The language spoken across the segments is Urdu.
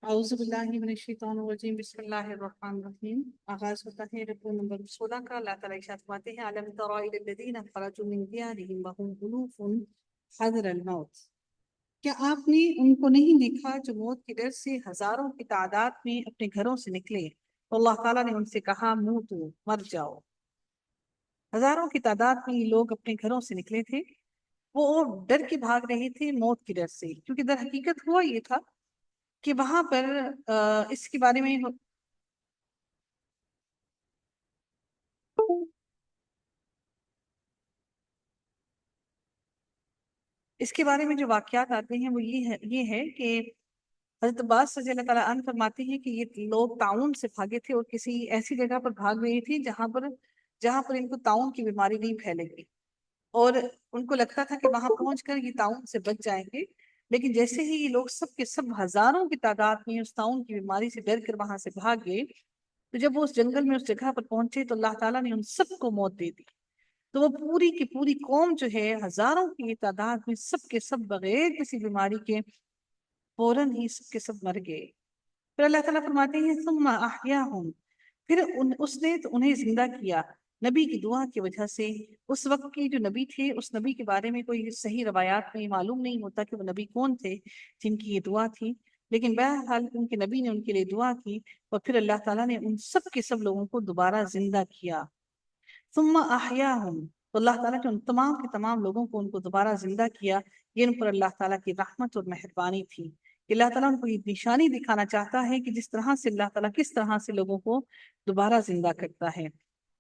اعوذ باللہ من الشیطان الرجیم بسم اللہ الرحمن الرحیم۔ آغاز ہوتا ہے رکوع نمبر 16 کا۔ اللہ تعالیٰ ارشاد فرماتے ہیں أَلَمْ تَرَ إِلَى الَّذِينَ خَرَجُوا مِنْ دِيَارِهِمْ وَهُمْ أُلُوفٌ حَذَرَ الْمَوْتِ، کیا آپ نے ان کو نہیں دیکھا جو موت کے ڈر سے ہزاروں کی تعداد میں اپنے گھروں سے نکلے؟ تو اللہ تعالیٰ نے ان سے کہا موتو، مر جاؤ۔ ہزاروں کی تعداد میں یہ لوگ اپنے گھروں سے نکلے تھے، وہ ڈر کے بھاگ رہے تھے موت کے ڈر سے، کیونکہ در حقیقت ہوا یہ تھا کہ وہاں پر اس کے بارے میں جو واقعات آتے ہیں وہ یہ ہے کہ حضرت عباس رضی اللہ تعالیٰ عنہ فرماتے ہیں کہ یہ لوگ طاعون سے بھاگے تھے اور کسی ایسی جگہ پر بھاگ رہے تھے جہاں پر ان کو طاعون کی بیماری نہیں پھیلے گی، اور ان کو لگتا تھا کہ وہاں پہنچ کر یہ طاعون سے بچ جائیں گے۔ لیکن جیسے ہی یہ لوگ سب کے سب ہزاروں کی تعداد میں اس طاعون کی بیماری سے ڈر کر وہاں سے بھاگ گئے، تو جب وہ اس جنگل میں اس جگہ پر پہنچے تو اللہ تعالیٰ نے ان سب کو موت دے دی۔ تو وہ پوری کی پوری قوم جو ہے ہزاروں کی تعداد میں سب کے سب بغیر کسی بیماری کے فوراً ہی سب کے سب مر گئے۔ پھر اللہ تعالیٰ فرماتے ہیں ثم احیاہم، پھر اس نے تو انہیں زندہ کیا نبی کی دعا کی وجہ سے۔ اس وقت کی جو نبی تھے، اس نبی کے بارے میں کوئی صحیح روایات میں معلوم نہیں ہوتا کہ وہ نبی کون تھے جن کی یہ دعا تھی، لیکن بہرحال ان کے نبی نے ان کے لیے دعا کی، اور پھر اللہ تعالیٰ نے ان سب کے سب لوگوں کو دوبارہ زندہ کیا۔ ثم احیاہم، تو اللہ تعالیٰ نے ان تمام کے تمام لوگوں کو ان کو دوبارہ زندہ کیا۔ یہ ان پر اللہ تعالیٰ کی رحمت اور مہربانی تھی کہ اللہ تعالیٰ ان کو یہ نشانی دکھانا چاہتا ہے کہ جس طرح سے اللہ تعالیٰ کس طرح سے لوگوں کو دوبارہ زندہ کرتا ہے۔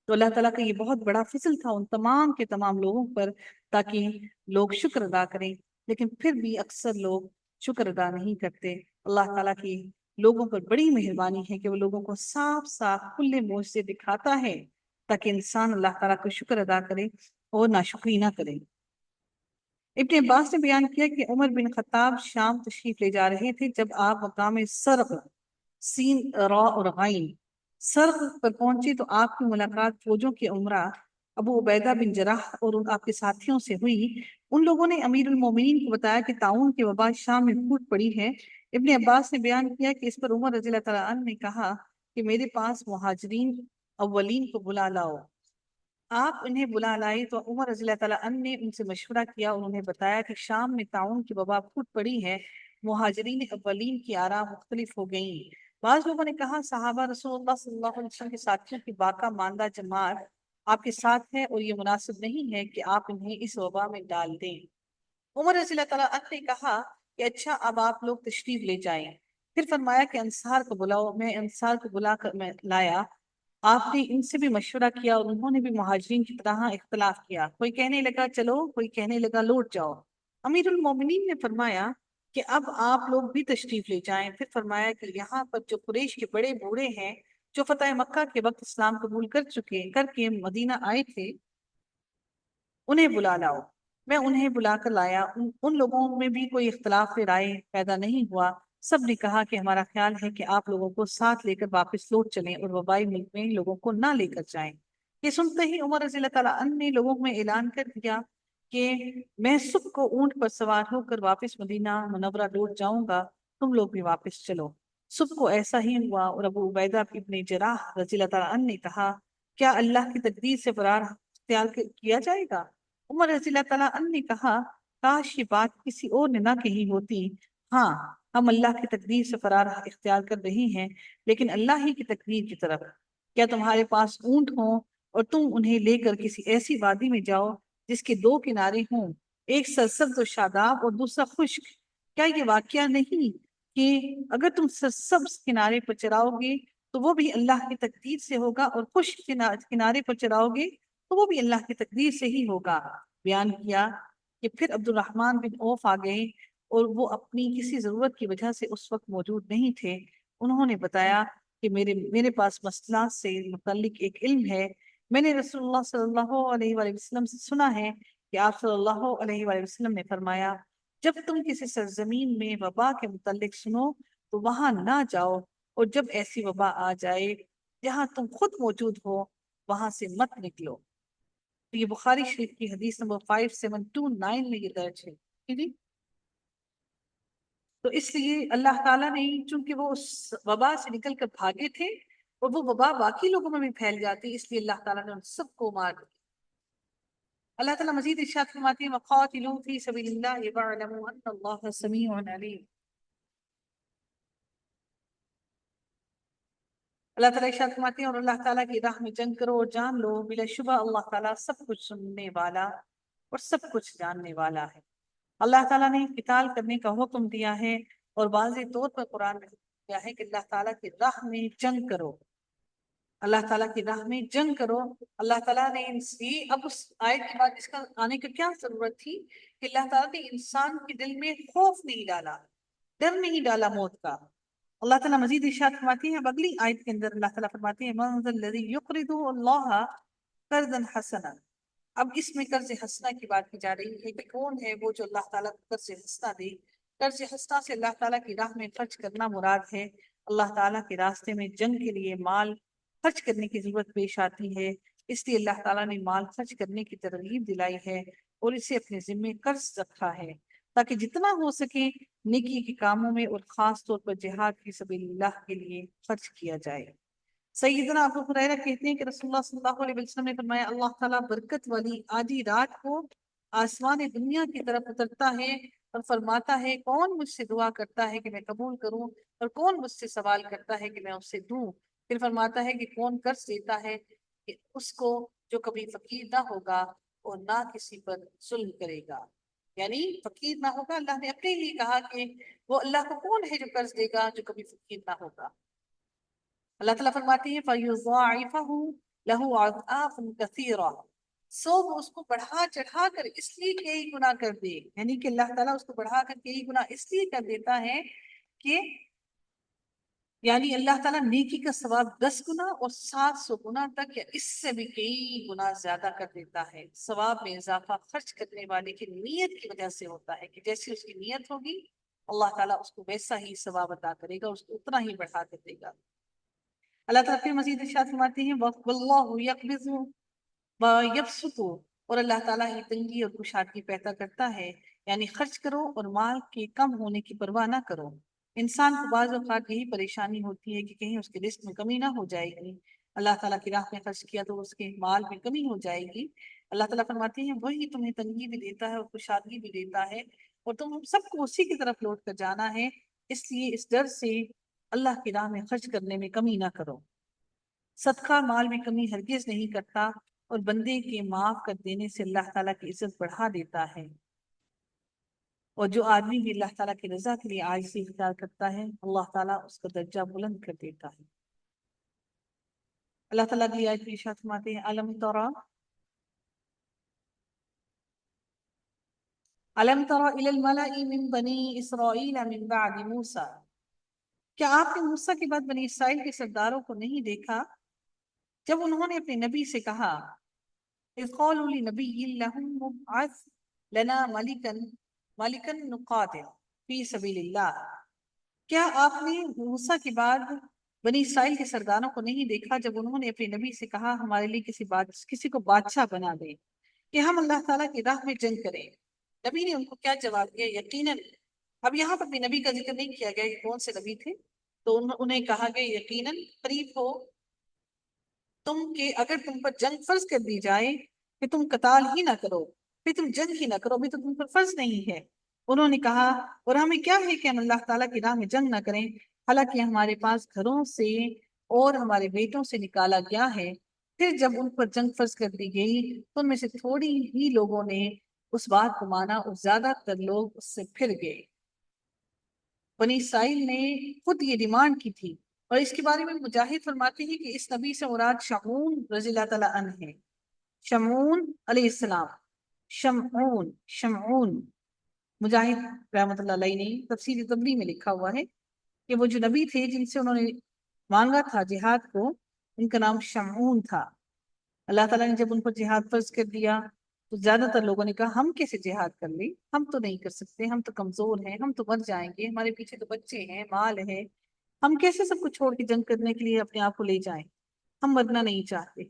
تو اللہ تعالیٰ کا یہ بہت بڑا فضل تھا ان تمام کے تمام لوگوں پر، تاکہ لوگ شکر ادا کریں، لیکن پھر بھی اکثر لوگ شکر ادا نہیں کرتے۔ اللہ تعالیٰ کی لوگوں پر بڑی مہربانی ہے کہ وہ لوگوں کو صاف صاف کھلے منہ سے دکھاتا ہے تاکہ انسان اللہ تعالیٰ کو شکر ادا کرے اور ناشکری نہ کرے۔ ابن عباس نے بیان کیا کہ عمر بن خطاب شام تشریف لے جا رہے تھے جب آپ مقام سرغ، سین را اور غین، سرغ پر پہنچے تو آپ کی ملاقات فوجوں کے عمرہ ابو عبیدہ بن جراح اور آپ کے ساتھیوں سے ہوئی۔ ان لوگوں نے امیر المومنین کو بتایا کہ طاعون کی وبا شام میں پھوٹ پڑی ہے۔ ابن عباس نے بیان کیا کہ اس پر عمر رضی اللہ تعالیٰ عنہ نے کہا کہ میرے پاس مہاجرین اولین کو بلا لاؤ۔ آپ انہیں بلا لائے تو عمر رضی اللہ تعالیٰ عنہ نے ان سے مشورہ کیا اور انہیں بتایا کہ شام میں طاعون کی وبا پھوٹ پڑی ہے، مہاجرین اولین کی آراء مختلف ہو گئیں۔ بعض لوگوں نے کہا صحابہ رسول اللہ صلی اللہ علیہ وسلم کے ساتھیوں کی باقی ماندہ جماعت آپ کے ساتھ ہے اور یہ مناسب نہیں ہے کہ آپ انہیں اس وبا میں ڈال دیں۔ عمر رضی اللہ تعالیٰ عنہ نے کہا کہ اچھا اب آپ لوگ تشریف لے جائیں۔ پھر فرمایا کہ انصار کو بلاؤ۔ میں انصار کو بلا کر میں لایا۔ آپ نے ان سے بھی مشورہ کیا اور انہوں نے بھی مہاجرین کی طرح اختلاف کیا، کوئی کہنے لگا چلو، کوئی کہنے لگا لوٹ جاؤ۔ امیر المومنین نے فرمایا کہ اب آپ لوگ بھی تشریف لے جائیں۔ پھر فرمایا کہ یہاں پر جو قریش کے بڑے بوڑھے ہیں جو فتح مکہ کے وقت اسلام قبول کر کے مدینہ آئے تھے، انہیں بلا لاؤ۔ میں انہیں بلا کر لایا۔ ان لوگوں میں بھی کوئی اختلاف رائے پیدا نہیں ہوا، سب نے کہا کہ ہمارا خیال ہے کہ آپ لوگوں کو ساتھ لے کر واپس لوٹ چلیں اور وبائی ملک میں لوگوں کو نہ لے کر جائیں۔ یہ سنتے ہی عمر رضی اللہ تعالیٰ عنہ نے لوگوں میں اعلان کر دیا کہ میں صبح کو اونٹ پر سوار ہو کر واپس مدینہ منورہ لوٹ جاؤں گا، تم لوگ بھی واپس چلو۔ صبح کو ایسا ہی ہوا اور ابو عبیدہ ابن جراح رضی اللہ تعالیٰ عنہ نے کہا کیا اللہ کی تقدیر سے فرار اختیار کیا جائے گا؟ عمر رضی اللہ تعالیٰ عنہ نے کہا کاش یہ بات کسی اور نے نہ کہی ہوتی۔ ہاں، ہم اللہ کی تقدیر سے فرار اختیار کر رہے ہیں، لیکن اللہ ہی کی تقدیر کی طرف۔ کیا تمہارے پاس اونٹ ہوں اور تم انہیں لے کر کسی ایسی وادی میں جاؤ جس کے دو کنارے ہوں، ایک سرسبز و شاداب اور دوسرا خشک؟ کیا یہ واقعہ نہیں کہ اگر تم سرسبز کنارے پر چراؤ گے تو وہ بھی اللہ کی تقدیر سے ہوگا، اور خشک کنارے پر چراؤ گے تو وہ بھی اللہ کی تقدیر سے ہی ہوگا؟ بیان کیا کہ پھر عبد الرحمن بن عوف آ گئے اور وہ اپنی کسی ضرورت کی وجہ سے اس وقت موجود نہیں تھے۔ انہوں نے بتایا کہ میرے پاس مسئلہ سے متعلق ایک علم ہے۔ میں نے رسول اللہ صلی اللہ علیہ وآلہ وسلم سے سنا ہے کہ آپ صلی اللہ علیہ وآلہ وسلم نے فرمایا جب تم کسی سرزمین میں وبا کے متعلق سنو تو وہاں نہ جاؤ، اور جب ایسی وبا آ جائے جہاں تم خود موجود ہو وہاں سے مت نکلو۔ تو یہ بخاری شریف کی حدیث نمبر 5729 میں یہ درج ہے۔ جی تو اس لیے اللہ تعالیٰ نے، چونکہ وہ اس وبا سے نکل کر بھاگے تھے اور وہ وبا باقی لوگوں میں بھی پھیل جاتی، اس لیے اللہ تعالیٰ نے ان سب کو مار دیا۔ اللہ تعالیٰ مزید ارشاد فرماتے ہیں وَقَاتِلُوا فِي سَبِيلِ اللَّهِ وَاعْلَمُوا أَنَّ اللَّهَ سَمِيعٌ عَلِيمٌ۔ اللہ تعالیٰ ارشاد فرماتے ہیں اور اللہ تعالیٰ کی راہ میں جنگ کرو اور جان لو بلا شبہ اللہ تعالیٰ سب کچھ سننے والا اور سب کچھ جاننے والا ہے۔ اللہ تعالیٰ نے قتال کرنے کا حکم دیا ہے اور واضح طور پر قرآن میں دیا ہے کہ اللہ تعالیٰ کی راہ میں جنگ کرو، اللہ تعالیٰ کی راہ میں جنگ کرو۔ اللہ تعالیٰ نے اب اس آیت کے بعد اس کا آنے کی کیا ضرورت تھی کہ اللہ تعالیٰ نے انسان کے دل میں خوف نہیں ڈالا، ڈر نہیں ڈالا موت کا۔ اللہ تعالیٰ مزید ارشاد فرماتے ہیں اب اگلی آیت کے اندر اللہ تعالیٰ فرماتے ہیں مَنْ ذَا الَّذِي يُقْرِضُ اللَّهَ قَرْضًا حَسَنًا۔ اب اس میں قرض حسنہ کی بات کی جا رہی ہے کہ کون ہے وہ جو اللہ تعالیٰ کو قرض حسنہ دے۔ قرض حسنہ سے اللہ تعالیٰ کی راہ میں خرچ کرنا مراد ہے۔ اللہ تعالیٰ کے راستے میں جنگ کے لیے مال خرچ کرنے کی ضرورت پیش آتی ہے، اس لیے اللہ تعالیٰ نے مال خرچ کرنے کی ترغیب دلائی ہے اور اسے اپنے ذمے قرض رکھا ہے تاکہ جتنا ہو سکے نیکی کے کاموں میں اور خاص طور پر جہاد فی سبیل اللہ کے لیے خرچ کیا جائے۔ سیدنا ابو ہریرہ کہتے ہیں کہ رسول اللہ صلی اللہ علیہ وسلم نے فرمایا اللہ تعالیٰ برکت والی آدھی رات کو آسمان دنیا کی طرف اترتا ہے اور فرماتا ہے کون مجھ سے دعا کرتا ہے کہ میں قبول کروں اور کون مجھ سے سوال کرتا ہے کہ میں اس سے دوں۔ پھر فرماتا ہے کہ کون قرض دیتا ہے کہ اس کو جو کبھی فقیر نہ ہوگا اور نہ کسی پر ظلم کرے گا، یعنی فقیر نہ ہوگا۔ اللہ نے اپنے لیے کہا کہ وہ اللہ کو کون ہے جو قرض دے گا جو کبھی فقیر نہ ہوگا۔ اللہ تعالیٰ فرماتے ہیں فَيُضَاعِفَهُ لَهُ أَضْعَافٌ كَثِيرًا، سو وہ اس کو بڑھا چڑھا کر اس لیے کئی گنا کر دے، یعنی کہ اللہ تعالیٰ اس کو بڑھا کر کئی گنا اس لیے کر دیتا ہے کہ یعنی اللہ تعالیٰ نیکی کا ثواب 10 گنا اور 700 گنا تک یا اس سے بھی کئی گنا زیادہ کر دیتا ہے۔ ثواب میں اضافہ خرچ کرنے والے کی نیت کی وجہ سے ہوتا ہے کہ جیسی اس کی نیت ہوگی اللہ تعالیٰ اس کو ویسا ہی ثواب عطا کرے گا، اس کو اتنا ہی بڑھا کر دے گا۔ اللہ تعالیٰ پھر مزید ارشاد فرماتے ہیں وَاللَّهُ يَقْبِضُ وَيَبْسُطُ، اور اللہ تعالیٰ ہی تنگی اور کشادگی پیدا کرتا ہے، یعنی خرچ کرو اور مال کے کم ہونے کی پرواہ نہ کرو۔ انسان کو بعض اوقات یہی پریشانی ہوتی ہے کہ کہیں اس کے رزق میں کمی نہ ہو جائے گی، اللہ تعالیٰ کی راہ میں خرچ کیا تو اس کے مال میں کمی ہو جائے گی۔ اللہ تعالیٰ فرماتے ہیں وہی تمہیں تنگی بھی دیتا ہے اور کشادگی بھی دیتا ہے اور تم سب کو اسی کی طرف لوٹ کر جانا ہے، اس لیے اس ڈر سے اللہ کی راہ میں خرچ کرنے میں کمی نہ کرو۔ صدقہ مال میں کمی ہرگز نہیں کرتا اور بندے کے معاف کر دینے سے اللہ تعالیٰ کی عزت بڑھا دیتا ہے، اور جو آدمی بھی اللہ تعالیٰ کی رضا کے لیے عاجزی اختیار کرتا ہے اللہ تعالیٰ اس کا درجہ بلند کر دیتا ہے۔ اللہ تعالیٰ اگلی آیت میں ارشاد فرماتے ہیں أَلَمْ تَرَ إِلَى الْمَلَإِ مِنْ بَنِي إِسْرَائِيلَ مِنْ بَعْدِ مُوسَى، کیا آپ نے موسیٰ کے بعد بنی اسرائیل کے سرداروں کو نہیں دیکھا جب انہوں نے اپنے نبی سے کہا اِذْ قَالُوا لِنَبِيٍّ لَهُمْ مُبْعَثْ لَنَا مَلِكًا نُقَاتِلْ فِي سَبِيلِ اللَّهِ، کیا آپ نے موسیٰ کے بعد بنی اسرائیل کے سرداروں کو نہیں دیکھا جب انہوں نے اپنے نبی سے کہا ہمارے لیے کسی کو بادشاہ بنا دے کہ ہم اللہ تعالیٰ کی راہ میں جنگ کریں۔ نبی نے ان کو کیا جواب دیا؟ یقیناً، اب یہاں پر بھی نبی کا ذکر نہیں کیا گیا کہ کون سے نبی تھے، تو انہیں کہا گیا یقیناً قریب ہو تم کہ اگر تم پر جنگ فرض کر دی جائے کہ تم قتال ہی نہ کرو، پھر تم جنگ ہی نہ کرو، بھی تو تم پر فرض نہیں ہے۔ انہوں نے کہا اور ہمیں کیا ہے کہ ہم اللہ تعالیٰ کی راہ میں جنگ نہ کریں، حالانکہ ہمارے پاس گھروں سے اور ہمارے بیٹوں سے نکالا گیا ہے۔ پھر جب ان پر جنگ فرض کر دی گئی تو ان میں سے تھوڑی ہی لوگوں نے اس بات کو مانا اور زیادہ تر لوگ اس سے پھر گئے۔ بنی اسرائیل نے خود یہ ڈیمانڈ کی تھی، اور اس کے بارے میں مجاہد فرماتے ہیں کہ اس نبی سے مراد شمعون رضی اللہ تعالیٰ عنہ ہے۔ شمعون علیہ السلام، شمعون مجاہد رحمۃ اللہ علیہ نے تفسیر تبری میں لکھا ہوا ہے کہ وہ جو نبی تھے جن سے انہوں نے مانگا تھا جہاد کو، ان کا نام شمعون تھا۔ اللہ تعالیٰ نے جب ان پر جہاد فرض کر دیا تو زیادہ تر لوگوں نے کہا ہم کیسے جہاد کر لیں، ہم تو نہیں کر سکتے، ہم تو کمزور ہیں، ہم تو مر جائیں گے، ہمارے پیچھے تو بچے ہیں، مال ہے، ہم کیسے سب کچھ چھوڑ کے جنگ کرنے کے لیے اپنے آپ کو لے جائیں، ہم مرنا نہیں چاہتے۔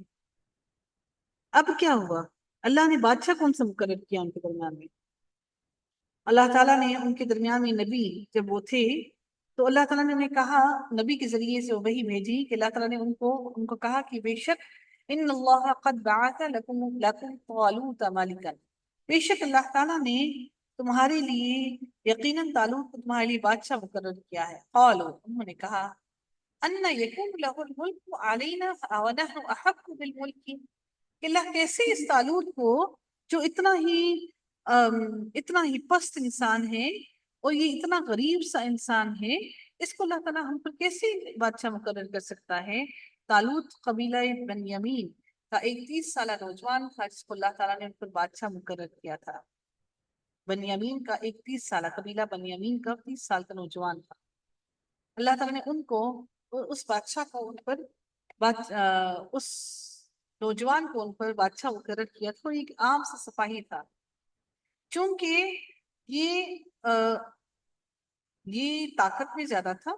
اب کیا ہوا؟ اللہ نے بادشاہ کون سا مقرر کیا ان کے درمیان میں؟ اللہ تعالیٰ نے ان کے درمیان میں نبی جب وہ تھے تو اللہ تعالیٰ نے انہیں کہا، نبی کے ذریعے سے وہی بھیجی کہ اللہ تعالیٰ نے ان کو کہا کہ بے شک ان اللہ قد بعث لکم طالوت ملکا، بے شک اللہ تعالیٰ نے تمہارے لیے یقیناً طالوت کو تمہارے لیے بادشاہ مقرر کیا ہے۔ قالوا، انہوں نے کہا، ان یکون لہ الملک علینا ونحن احق بالملک، کہ اللہ کیسے اس طالوت کو جو اتنا ہی پست انسان ہے اور یہ اتنا غریب سا انسان ہے، اس کو اللہ تعالیٰ ہم پر کیسے بادشاہ مقرر کر سکتا ہے؟ طالوت قبیلہ بن یمین کا ایک 30 سالہ نوجوان تھا جس کو اللہ تعالیٰ نے ان پر بادشاہ مقرر کیا تھا۔ بن یمین کا ایک 30 سالہ قبیلہ بن یمین کا 30 سال کا نوجوان تھا، اللہ تعالیٰ نے ان کو اس بادشاہ کو ان پر اس نوجوان کو ان پر بادشاہ مقرر کیا تھا، ایک عام سا سپاہی تھا۔ چونکہ یہ یہ طاقت میں زیادہ تھا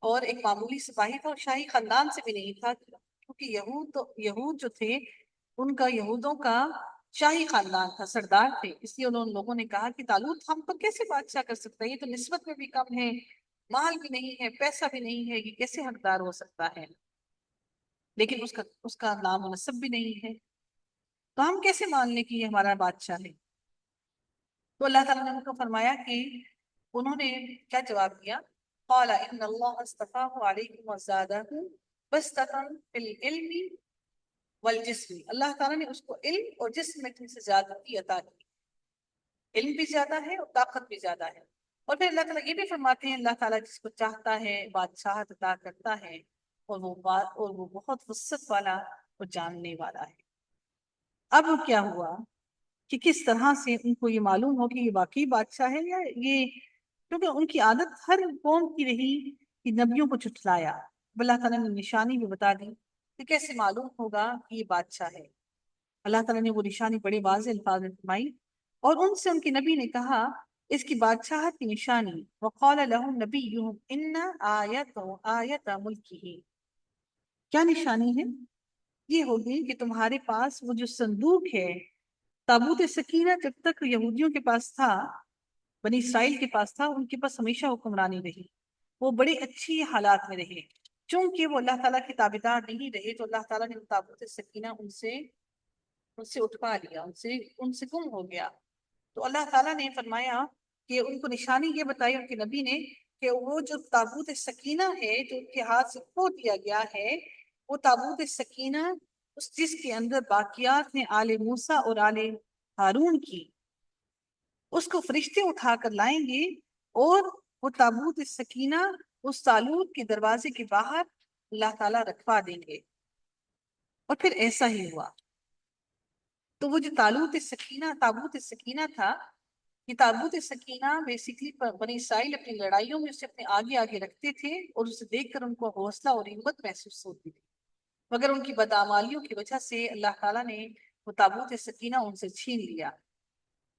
اور ایک معمولی سپاہی تھا اور شاہی خاندان سے بھی نہیں تھا، کیونکہ یہود جو تھے ان کا یہودوں کا شاہی خاندان تھا، سردار تھے، اس لیے انہوں لوگوں نے کہا کہ طالوت ہم پر کیسے بادشاہ کر سکتا ہے، یہ تو نسبت میں بھی کم ہے، مال بھی نہیں ہے، پیسہ بھی نہیں ہے، یہ کیسے حقدار ہو سکتا ہے، لیکن اس کا نام و نسب بھی نہیں ہے، تو ہم کیسے مان لیں کہ یہ ہمارا بادشاہ ہے؟ تو اللہ تعالیٰ نے ان کو فرمایا کہ انہوں نے کیا جواب دیا؟ قال ان اللہ اصطفاہ علیکم وزادہ بسطۃ فی العلم والجسم، اللہ تعالیٰ نے اس کو علم اور جسم میں تم سے زیادتی عطا کی، علم بھی زیادہ ہے اور طاقت بھی زیادہ ہے۔ اور پھر اللہ تعالیٰ یہ بھی فرماتے ہیں اللہ تعالیٰ جس کو چاہتا ہے بادشاہت عطا کرتا ہے اور وہ بہت وسعت والا اور جاننے والا ہے۔ اب کیا ہوا کہ کس طرح سے ان کو یہ معلوم ہو کہ یہ واقعی بادشاہ ہے یا یہ، کیونکہ ان کی عادت ہر قوم کی رہی کہ نبیوں کو جھٹلایا، اللہ تعالیٰ نے نشانی بھی بتا دی کہ کیسے معلوم ہوگا کہ یہ بادشاہ ہے۔ اللہ تعالیٰ نے وہ نشانی بڑے واضح الفاظ میں فرمائی اور ان سے ان کے نبی نے کہا اس کی بادشاہت کی نشانی، وقال لهم نبیهم ان آیت ملکہ، کیا نشانی ہے؟ یہ ہوگی کہ تمہارے پاس وہ جو صندوق ہے تابوت سکینہ، جب تک یہودیوں کے پاس تھا، بنی اسرائیل کے پاس تھا، ان کے پاس ہمیشہ حکمرانی رہی، وہ بڑے اچھی حالات میں رہے، چونکہ وہ اللہ تعالیٰ کے تابعدار نہیں رہے تو اللہ تعالیٰ نے تابوت سکینہ ان سے اٹھوا لیا، ان سے گم ہو گیا۔ تو اللہ تعالیٰ نے فرمایا کہ ان کو نشانی یہ بتائی ان کے نبی نے کہ وہ جو تابوت سکینہ ہے جو ان کے ہاتھ سے کھو دیا گیا ہے، وہ تابوت سکینہ جس کے اندر باقیات ہیں آل موسیٰ اور آل ہارون کی، اس کو فرشتے اٹھا کر لائیں گے اور وہ تابوت سکینہ اس طالوت کے دروازے کے باہر اللہ تعالیٰ رکھوا دیں گے، اور پھر ایسا ہی ہوا۔ تو وہ جو تابوت سکینہ تھا، یہ تابوت سکینہ بیسیکلی بنی اسرائیل اپنی لڑائیوں میں اسے اپنے آگے آگے رکھتے تھے اور اسے دیکھ کر ان کو حوصلہ اور ہمت محسوس ہوتی تھی، مگر ان کی بدعمالیوں کی وجہ سے اللہ تعالیٰ نے وہ تابوت سکینہ ان سے چھین لیا۔